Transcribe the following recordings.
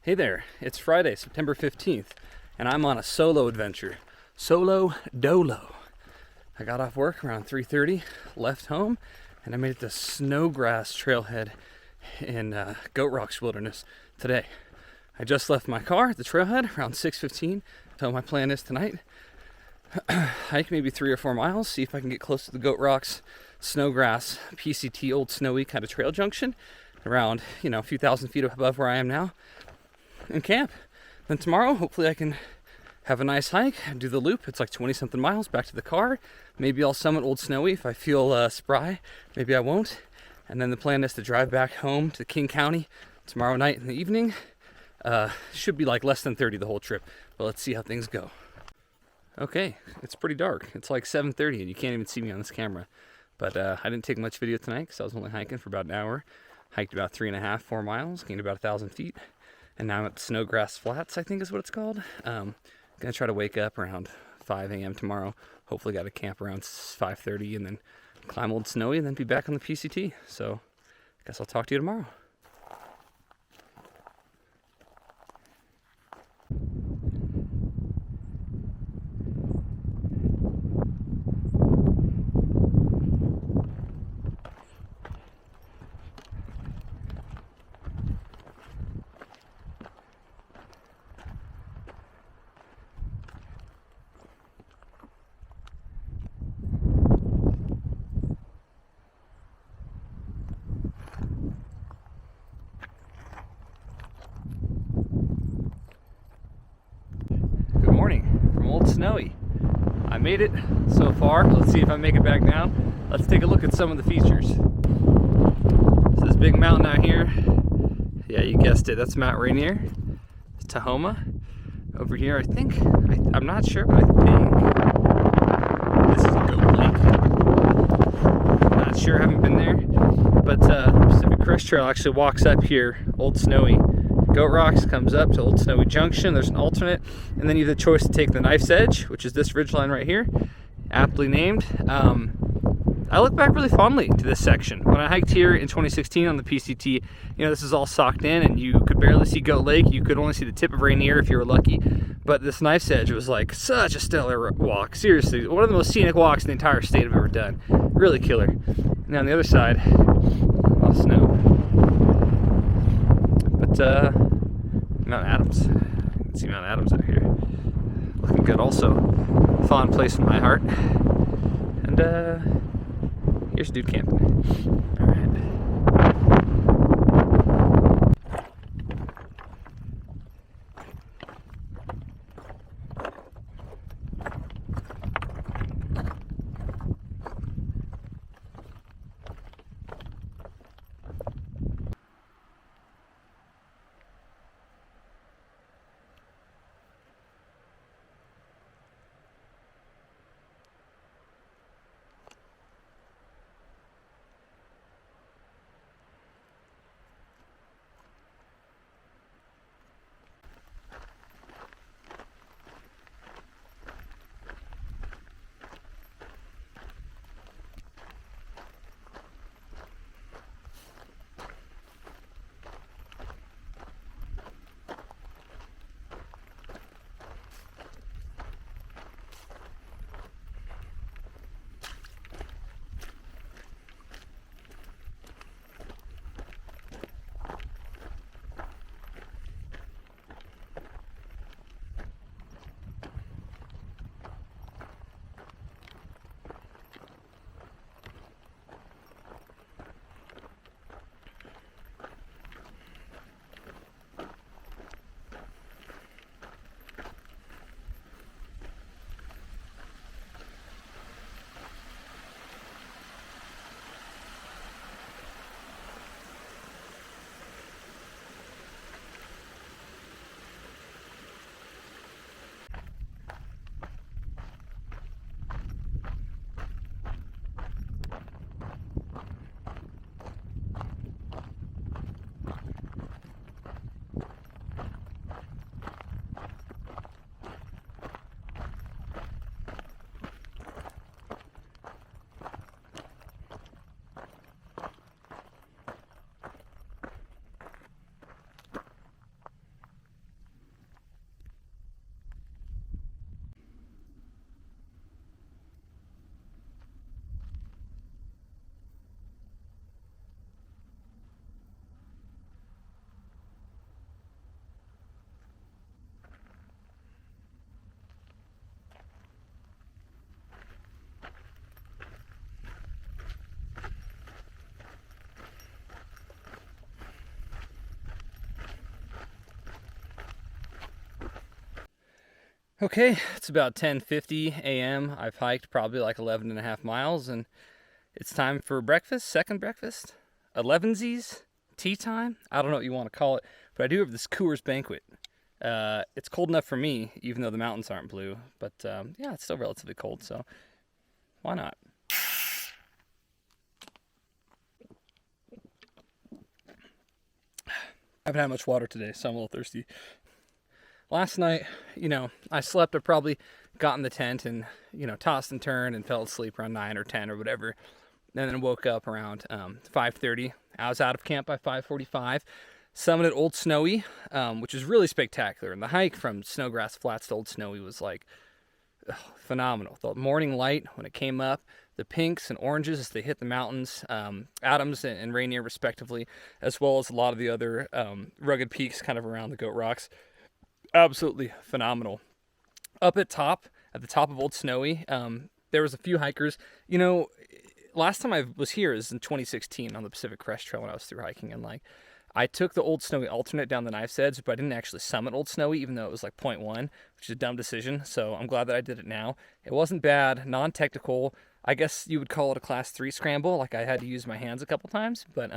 Hey there, it's Friday, September 15th, and I'm on a solo adventure. Solo dolo. I got off work around 3:30, left home, and I made it to Snowgrass Trailhead in Goat Rocks Wilderness today. I just left my car at the trailhead around 6:15, so my plan is tonight, hike maybe 3 or 4 miles, see if I can get close to the Goat Rocks Snowgrass PCT Old Snowy kind of trail junction, around, a few thousand feet above where I am now, and camp. Then tomorrow, hopefully I can have a nice hike, do the loop. It's like 20 something miles back to the car. Maybe I'll summit Old Snowy if I feel spry. Maybe I won't. And then the plan is to drive back home to King County tomorrow night in the evening. Should be like less than 30 the whole trip, but let's see how things go. Okay, it's pretty dark. It's like 7:30 and you can't even see me on this camera. But I didn't take much video tonight because I was only hiking for about an hour. Hiked about 3.5, 4 miles, gained about 1,000 feet. And now I'm at Snowgrass Flats, I think is what it's called. Gonna try to wake up around 5 a.m. tomorrow. Hopefully got to camp around 5:30 and then climb Old Snowy and then be back on the PCT. So I guess I'll talk to you tomorrow. From Old Snowy. I made it so far. Let's see if I make it back down. Let's take a look at some of the features. So this big mountain out here, yeah, you guessed it, that's Mount Rainier. It's Tahoma. Over here, I'm not sure, but I think this is Goat Lake. Not sure, haven't been there. But the Pacific Crest Trail actually walks up here, Old Snowy. Goat Rocks comes up to Old Snowy Junction. There's an alternate, and then you have the choice to take the Knife's Edge, which is this ridgeline right here, aptly named. I look back really fondly to this section. When I hiked here in 2016 on the PCT, this is all socked in, and you could barely see Goat Lake. You could only see the tip of Rainier if you were lucky. But this Knife's Edge was like such a stellar walk. Seriously, one of the most scenic walks in the entire state I've ever done. Really killer. Now on the other side, a lot of snow. But Mount Adams. You can see Mount Adams out here. Looking good also. Fond place in my heart. And here's a dude camping. Alright. Okay, it's about 10:50 a.m. I've hiked probably like 11.5 miles, and it's time for breakfast, second breakfast, 11sies, tea time. I don't know what you want to call it, but I do have this Coors Banquet. It's cold enough for me, even though the mountains aren't blue, but yeah, it's still relatively cold, so why not? I haven't had much water today, so I'm a little thirsty. Last night, I slept. I probably got in the tent and, tossed and turned and fell asleep around 9 or 10 or whatever. And then woke up around 5:30. I was out of camp by 5:45. Summited Old Snowy, which is really spectacular. And the hike from Snowgrass Flats to Old Snowy was like phenomenal. The morning light when it came up, the pinks and oranges as they hit the mountains, Adams and Rainier respectively, as well as a lot of the other rugged peaks kind of around the Goat Rocks. Absolutely phenomenal. Up at the top of Old Snowy, there was a few hikers. Last time I was here is in 2016 on the Pacific Crest Trail when I was through hiking, and I took the Old Snowy alternate down the Knife's Edge, but I didn't actually summit Old Snowy, even though it was like 0.1, which is a dumb decision. So I'm glad that I did it now. It wasn't bad, non-technical. I guess you would call it a class 3 scramble. Like I had to use my hands a couple times, but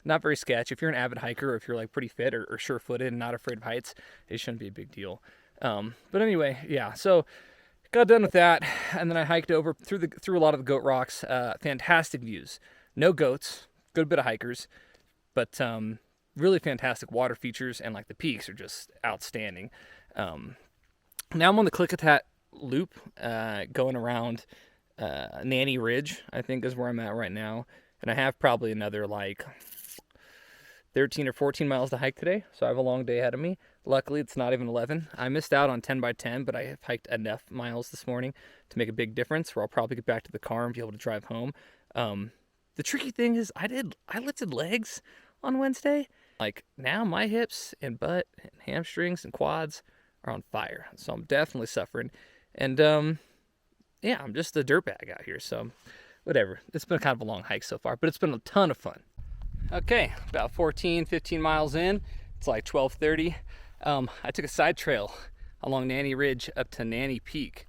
not very sketch. If you're an avid hiker, or if you're like pretty fit or sure-footed and not afraid of heights, it shouldn't be a big deal. But anyway, yeah. So got done with that, and then I hiked over through a lot of the Goat Rocks. Fantastic views. No goats. Good bit of hikers, but really fantastic water features, and the peaks are just outstanding. Now I'm on the Klickitat Loop, going around Nannie Ridge, I think is where I'm at right now, and I have probably another 13 or 14 miles to hike today, so I have a long day ahead of me. Luckily, it's not even 11. I missed out on 10 by 10, but I have hiked enough miles this morning to make a big difference, where I'll probably get back to the car and be able to drive home. The tricky thing is I lifted legs on Wednesday. Now my hips and butt and hamstrings and quads are on fire, so I'm definitely suffering. And yeah, I'm just a dirtbag out here, so whatever. It's been kind of a long hike so far, but it's been a ton of fun. Okay, about 15 miles in. It's like 12:30. I took a side trail along Nannie Ridge up to Nannie Peak.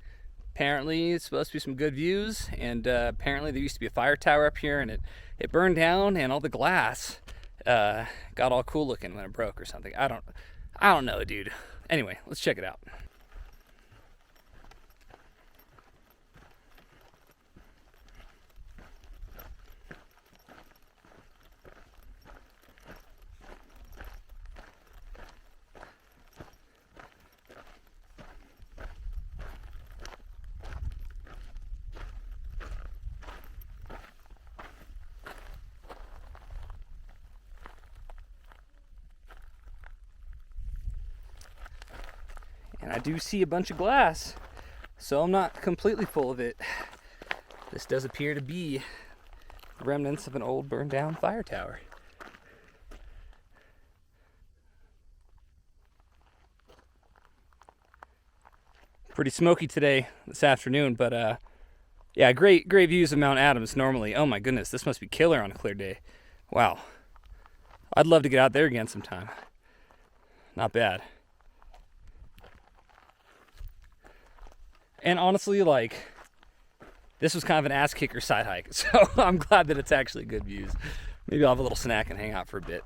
Apparently, it's supposed to be some good views, and apparently there used to be a fire tower up here, and it burned down, and all the glass got all cool looking when it broke or something. I don't know, dude. Anyway, let's check it out. And I do see a bunch of glass, so I'm not completely full of it. This does appear to be remnants of an old burned down fire tower. Pretty smoky today, this afternoon, but yeah, great views of Mount Adams normally. Oh my goodness, this must be killer on a clear day. Wow. I'd love to get out there again sometime. Not bad. And honestly, this was kind of an ass kicker side hike, so I'm glad that it's actually good views. Maybe I'll have a little snack and hang out for a bit.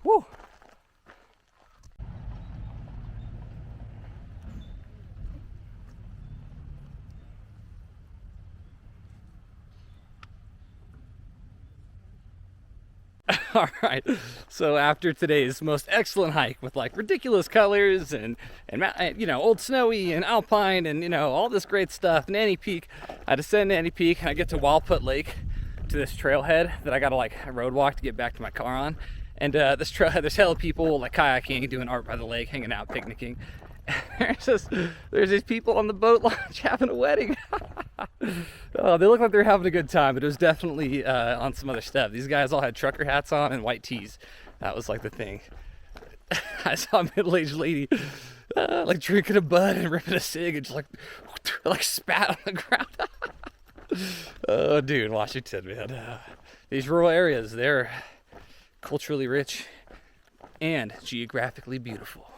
Woo! All right, so after today's most excellent hike with ridiculous colors and Old Snowy and Alpine and all this great stuff, Nannie Peak, I descend Nannie Peak and I get to Wildput Lake, to this trailhead that I gotta road walk to get back to my car on. And this trailhead, there's hella people kayaking, doing art by the lake, hanging out, picnicking. There's these people on the boat launch having a wedding. Oh, they look like they're having a good time, but it was definitely on some other stuff. These guys all had trucker hats on and white tees. That was the thing. I saw a middle-aged lady drinking a bud and ripping a cig and just spat on the ground. Oh, dude, Washington, man. These rural areas, they're culturally rich and geographically beautiful.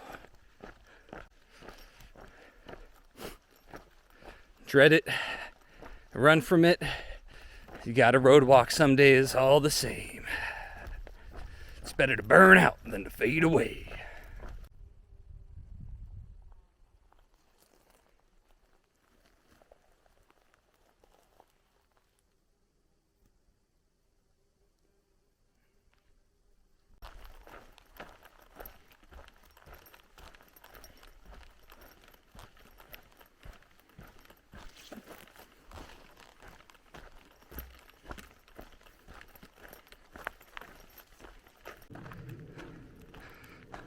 dread it, run from it. You gotta road walk some days all the same. It's better to burn out than to fade away.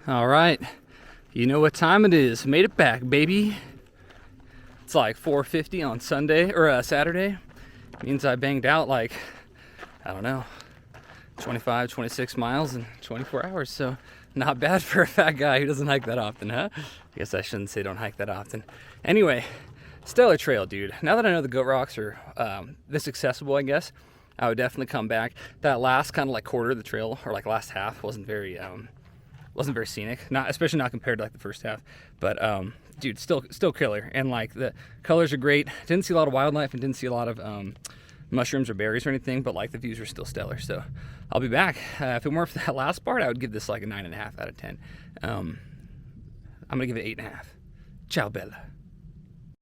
All right, you know what time it is. Made it back, baby. It's like 4:50 on Sunday or Saturday. Means I banged out like, I don't know, 25, 26 miles in 24 hours. So not bad for a fat guy who doesn't hike that often, huh? I guess I shouldn't say don't hike that often. Anyway, stellar trail, dude. Now that I know the goat rocks are this accessible, I guess, I would definitely come back. That last kind of like quarter of the trail, or like last half, wasn't very scenic, especially not compared to like the first half, but dude, still killer. And like the colors are great. Didn't see a lot of wildlife and didn't see a lot of mushrooms or berries or anything, but like the views are still stellar. So I'll be back. If it weren't for that last part, I would give this like a 9.5 out of 10. I'm gonna give it 8.5. Ciao, Bella.